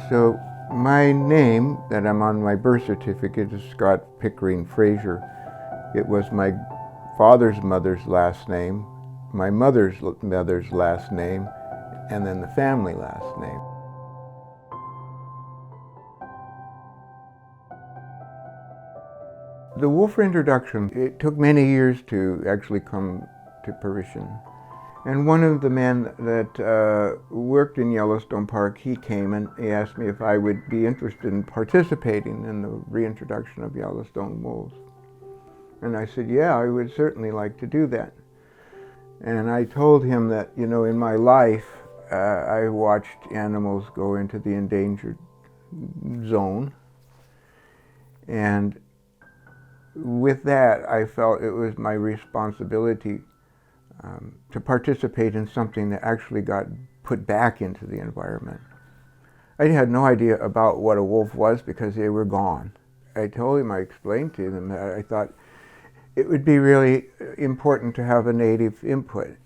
So my name that I'm on my birth certificate is Scott Frazier. It was my father's mother's last name, my mother's mother's last name, and then the family last name. The wolf reintroduction, it took many years to actually come to fruition. And one of the men that worked in Yellowstone Park, he came and he asked me if I would be interested in participating in the reintroduction of Yellowstone wolves. And I said, yeah, I would certainly like to do that. And I told him that, you know, in my life, I watched animals go into the endangered zone. And with that, I felt it was my responsibility to participate in something that actually got put back into the environment. I had no idea about what a wolf was because they were gone. I explained to them that I thought it would be really important to have a native input.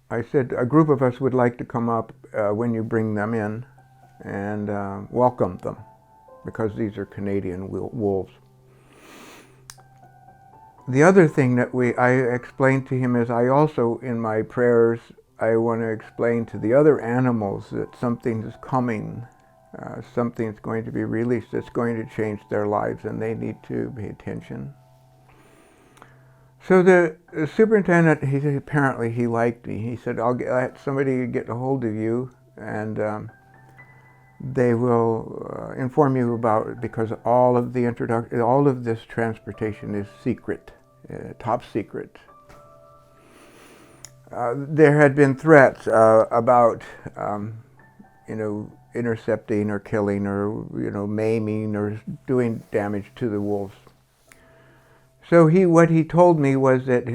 I said a group of us would like to come up when you bring them in and welcome them, because these are Canadian wolves. The other thing that I explained to him is I also, in my prayers, I want to explain to the other animals that something is coming, something's going to be released that's going to change their lives, and they need to pay attention. So the superintendent, apparently he liked me. He said, I'll let somebody get a hold of you, and they will inform you about it, because all of this transportation is secret. Top secret. There had been threats about, intercepting or killing or, maiming or doing damage to the wolves. So what he told me was that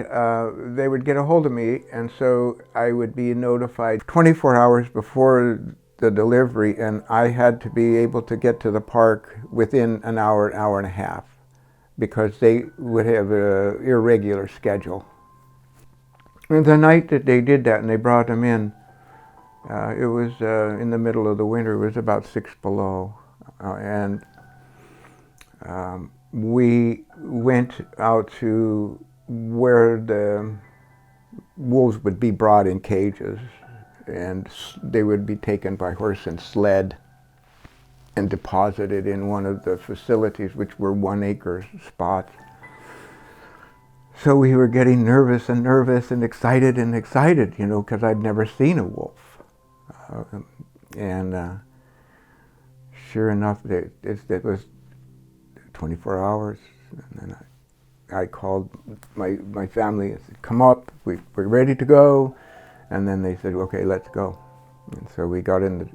they would get a hold of me, and so I would be notified 24 hours before the delivery, and I had to be able to get to the park within an hour and a half, because they would have an irregular schedule. And the night that they did that and they brought them in, it was in the middle of the winter. It was about 6 below. And we went out to where the wolves would be brought in cages, and they would be taken by horse and sled and deposited in one of the facilities, which were 1-acre spots. So we were getting nervous and excited, because I'd never seen a wolf. Sure enough, it was 24 hours. And then I called my family and said, come up, we're ready to go. And then they said, okay, let's go. And so we got in the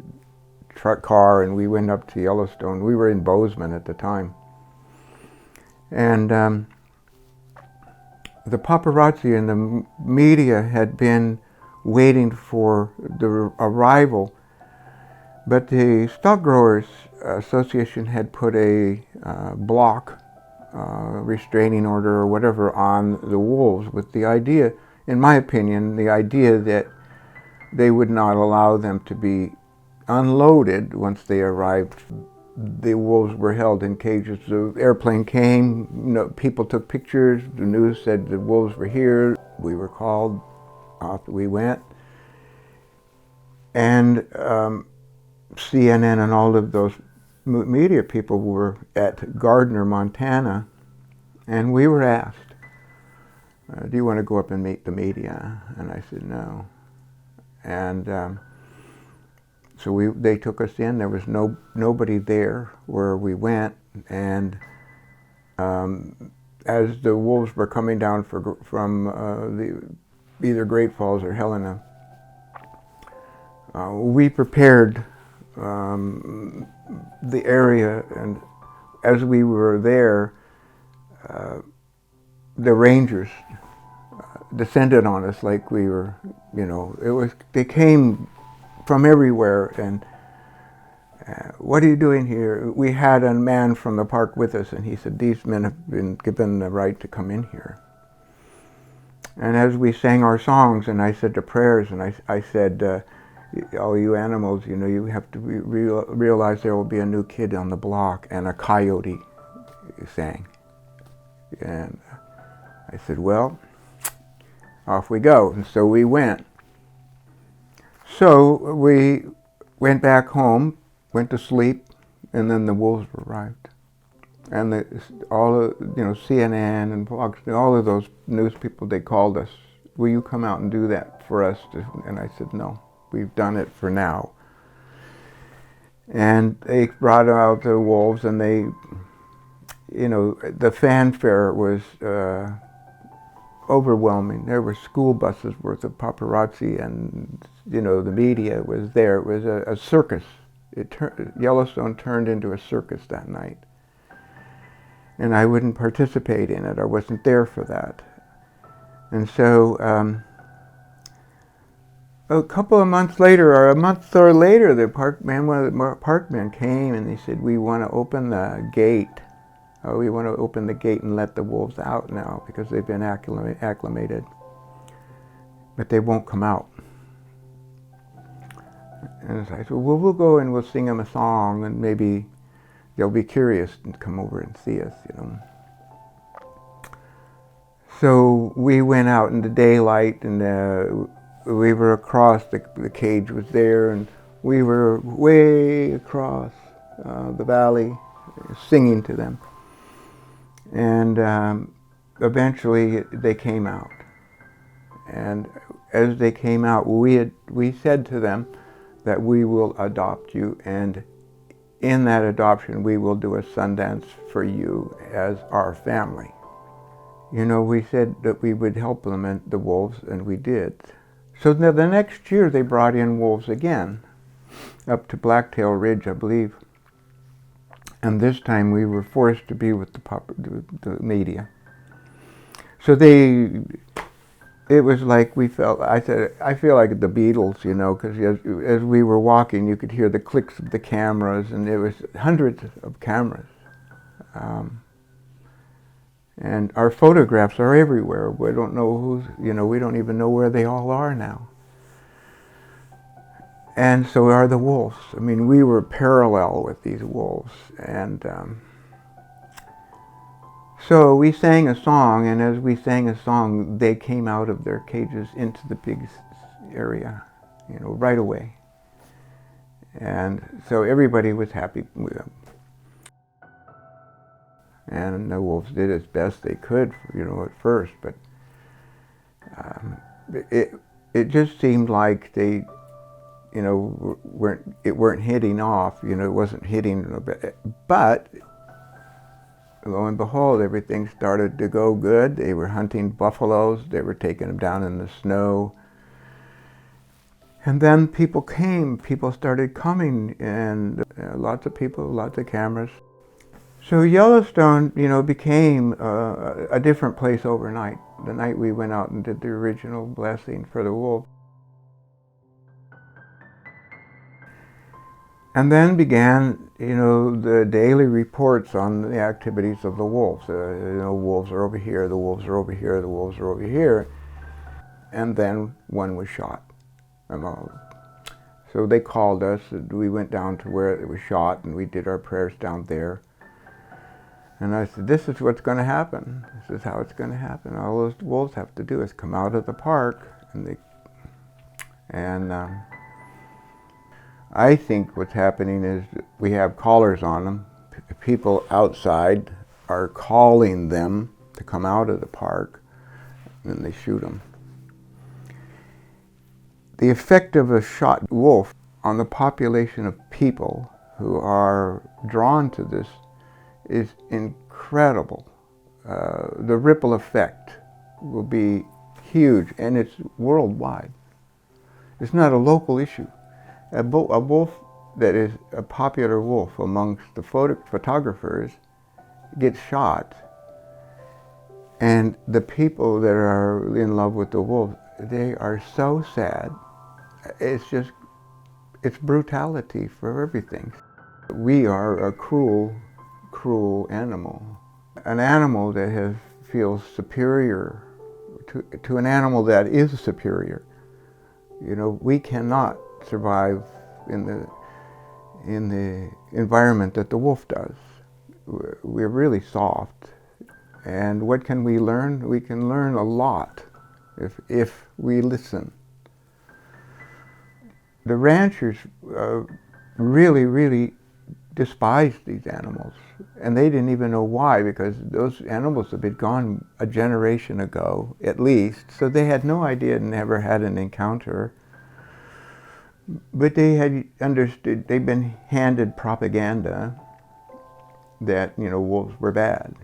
truck car and we went up to Yellowstone. We were in Bozeman at the time. And the paparazzi and the media had been waiting for the arrival, but the Stock Growers Association had put a block, restraining order or whatever on the wolves, with the idea, in my opinion, that they would not allow them to be unloaded once they arrived. The wolves were held in cages. The airplane came, people took pictures, the news said the wolves were here. We were called, off we went. And CNN and all of those media people were at Gardner, Montana, and we were asked, do you want to go up and meet the media? And I said no. And so they took us in. There was nobody there where we went, and as the wolves were coming down from either Great Falls or Helena, we prepared the area, and as we were there, the rangers descended on us like we were, they came from everywhere, and what are you doing here? We had a man from the park with us, and he said, these men have been given the right to come in here. And as we sang our songs, and I said the prayers, and I said, all you animals, you know, you have to realize there will be a new kid on the block, and a coyote sang. And I said, well, off we go. And so we went. So we went back home, went to sleep, and then the wolves arrived. And all of, you know, CNN and Fox, all of those news people, they called us. Will you come out and do that for us? And I said, no, we've done it for now. And they brought out the wolves, and they, you know, the fanfare was overwhelming. There were school buses worth of paparazzi, and, you know, the media was there. It was a circus. Yellowstone turned into a circus that night. And I wouldn't participate in it. I wasn't there for that. And so a couple of months later, or a month or later, one of the park men came, and he said, we want to open the gate. We want to open the gate and let the wolves out now, because they've been acclimated. But they won't come out. And I said, well, we'll go and we'll sing them a song, and maybe they'll be curious and come over and see us, you know. So we went out in the daylight, and we were across, the cage was there, and we were way across the valley singing to them. And eventually they came out. And as they came out, we said to them that we will adopt you, and in that adoption we will do a Sundance for you as our family. You know, we said that we would help them, and the wolves, and we did. So the next year they brought in wolves again, up to Blacktail Ridge, I believe. And this time we were forced to be with the media. So it was like we felt, I said, I feel like the Beatles, you know, because as we were walking, you could hear the clicks of the cameras, and there was hundreds of cameras. And our photographs are everywhere. We don't know we don't even know where they all are now. And so are the wolves. I mean, we were parallel with these wolves. And so we sang a song, and as we sang a song, they came out of their cages into the big area, you know, right away. And so everybody was happy with them. And the wolves did as best they could, you know, at first, but it just seemed like they, you know, weren't hitting off, you know, it wasn't hitting, but lo and behold, everything started to go good. They were hunting buffaloes, they were taking them down in the snow. And then people started coming, and lots of people, lots of cameras. So Yellowstone, you know, became a different place overnight. The night we went out and did the original blessing for the wolf. And then began, you know, the daily reports on the activities of the wolves. You know, wolves are over here, the wolves are over here, the wolves are over here. And then one was shot. So they called us, and we went down to where it was shot, and we did our prayers down there. And I said, this is what's going to happen. This is how it's going to happen. All those wolves have to do is come out of the park, and I think what's happening is we have collars on them. People outside are calling them to come out of the park, and then they shoot them. The effect of a shot wolf on the population of people who are drawn to this is incredible. The ripple effect will be huge, and it's worldwide. It's not a local issue. A wolf that is a popular wolf amongst the photographers gets shot, and the people that are in love with the wolf, they are so sad. It's brutality for everything. We are a cruel animal. An animal that feels superior to an animal that is superior. You know, we cannot survive in the environment that the wolf does. We're really soft. And what can we learn? We can learn a lot if we listen. The ranchers really despised these animals. And they didn't even know why, because those animals had been gone a generation ago, at least. So they had no idea and never had an encounter. But they had understood, they'd been handed propaganda that, wolves were bad.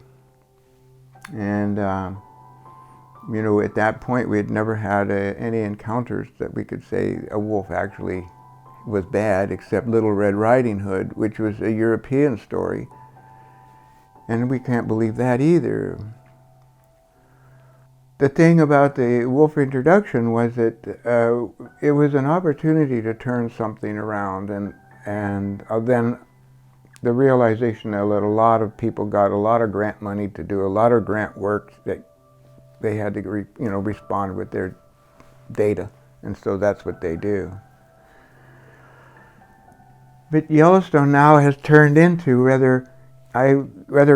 And, at that point we had never had any encounters that we could say a wolf actually was bad, except Little Red Riding Hood, which was a European story. And we can't believe that either. The thing about the wolf introduction was that it was an opportunity to turn something around, and then the realization that a lot of people got a lot of grant money to do a lot of grant work that they had to respond with their data, and so that's what they do. But Yellowstone now has turned into whether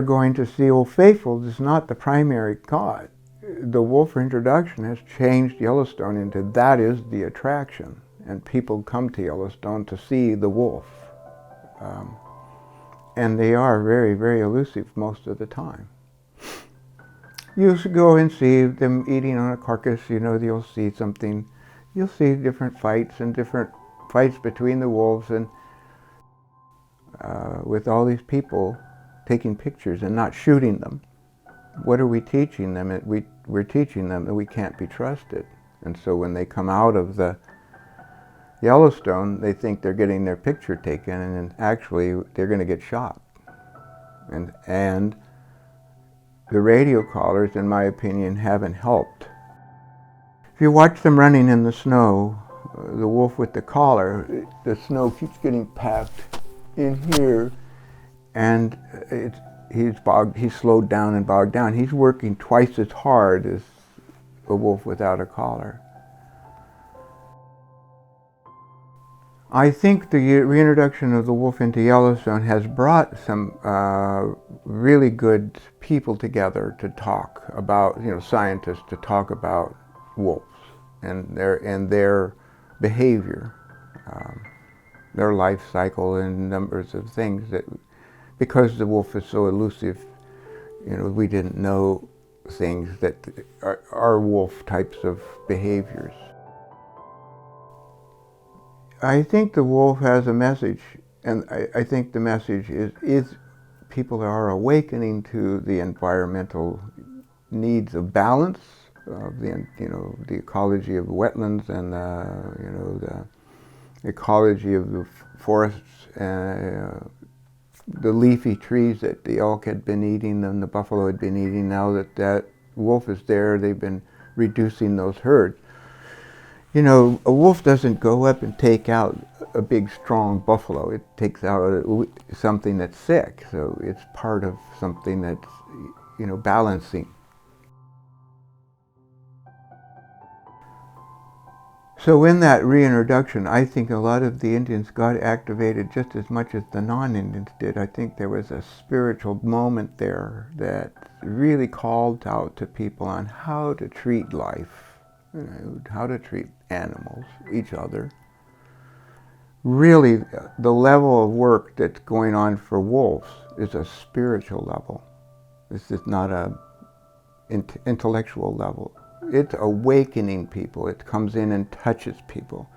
going to see Old Faithful is not the primary cause. The wolf introduction has changed Yellowstone into that is the attraction, and people come to Yellowstone to see the wolf. And they are very, very elusive most of the time. You go and see them eating on a carcass, you'll see something. You'll see different fights between the wolves, and with all these people taking pictures and not shooting them. What are we teaching them? We're teaching them that we can't be trusted. And so when they come out of the Yellowstone, they think they're getting their picture taken, and actually they're going to get shot. And the radio collars, in my opinion, haven't helped. If you watch them running in the snow, the wolf with the collar, the snow keeps getting packed in here, and he's slowed down and bogged down. He's working twice as hard as a wolf without a collar. I think the reintroduction of the wolf into Yellowstone has brought some really good people together to talk about, scientists to talk about wolves and their behavior, their life cycle, and numbers of things that, because the wolf is so elusive, we didn't know things that are wolf types of behaviors. I think the wolf has a message, and I think the message is people are awakening to the environmental needs of balance, of the ecology of wetlands, and the ecology of the forests, the leafy trees that the elk had been eating and the buffalo had been eating. Now that wolf is there, they've been reducing those herds. A wolf doesn't go up and take out a big, strong buffalo. It takes out something that's sick. So it's part of something that's, balancing. So in that reintroduction, I think a lot of the Indians got activated just as much as the non-Indians did. I think there was a spiritual moment there that really called out to people on how to treat life. How to treat animals, each other. Really, the level of work that's going on for wolves is a spiritual level. This is not a intellectual level. It's awakening people. It comes in and touches people.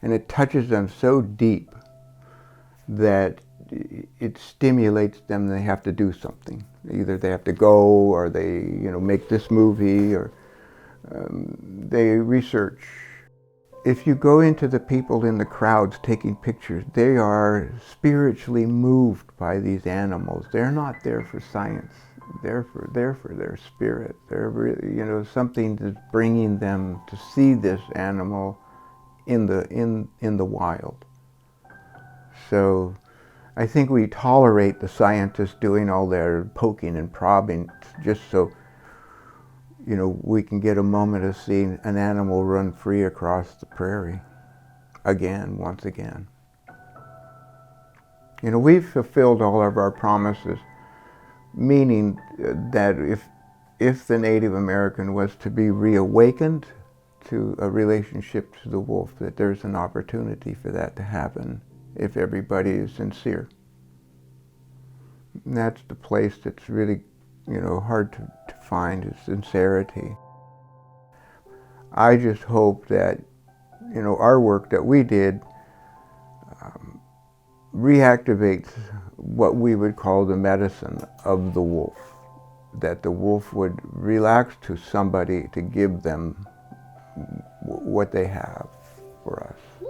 And it touches them so deep that it stimulates them. They have to do something. Either they have to go, or they, make this movie, or they research. If you go into the people in the crowds taking pictures, they are spiritually moved by these animals. They're not there for science. They're for their spirit. They're really, something that's bringing them to see this animal in the wild. So I think we tolerate the scientists doing all their poking and probing just so we can get a moment of seeing an animal run free across the prairie. again, once again. You know, we've fulfilled all of our promises, meaning that if the Native American was to be reawakened to a relationship to the wolf, that there's an opportunity for that to happen if everybody is sincere. And that's the place that's really, you know, hard to find, is sincerity. I just hope that, you know, our work that we did reactivates what we would call the medicine of the wolf. That the wolf would relax to somebody to give them what they have for us.